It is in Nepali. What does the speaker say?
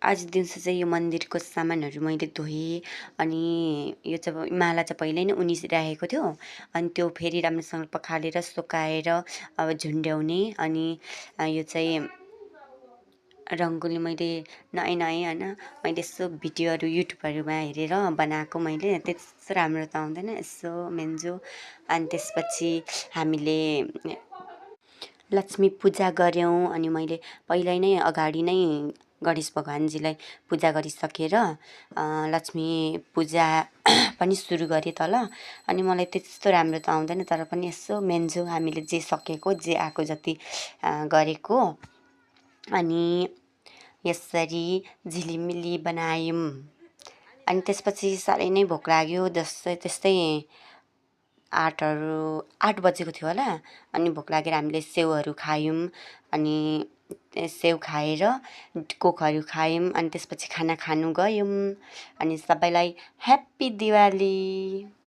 आज दिउँसो चाहिँ यो मन्दिरको सामानहरू मैले धोएँ अनि यो चाहिँ माला चाहिँ पहिल्यै नै उनिसिराखेको थियो अनि त्यो फेरि राम्रोसँग पखालेर सुकाएर अब झुन्ड्याउने अनि यो चाहिँ रङ्गोली मैले नयाँ नयाँ होइन मैले यसो भिडियोहरू युट्युबहरूमा हेरेर बनाएको मैले त्यस्तो राम्रो त आउँदैन यसो मेन्जो अनि त्यसपछि हामीले लक्ष्मी पूजा गऱ्यौँ अनि मैले पहिल्यै नै अगाडि नै गणेश भगवान्जीलाई पूजा गरिसकेर लक्ष्मी पूजा पनि सुरु गरेँ तल अनि मलाई त्यस्तो राम्रो त आउँदैन तर पनि यसो मेन्जो हामीले जे सकेको जे आएको जति गरेको अनि यसरी झिलिमिली बनायौँ अनि त्यसपछि साह्रै नै भोक लाग्यो त्यस्तै 8 बजेको थियो होला अनि भोक लागेर हामीले सेउहरू खायौँ अनि सेउ खाएर कोकहरू खायौँ अनि त्यसपछि खाना खानु गयौँ अनि सबैलाई ह्याप्पी दिवाली।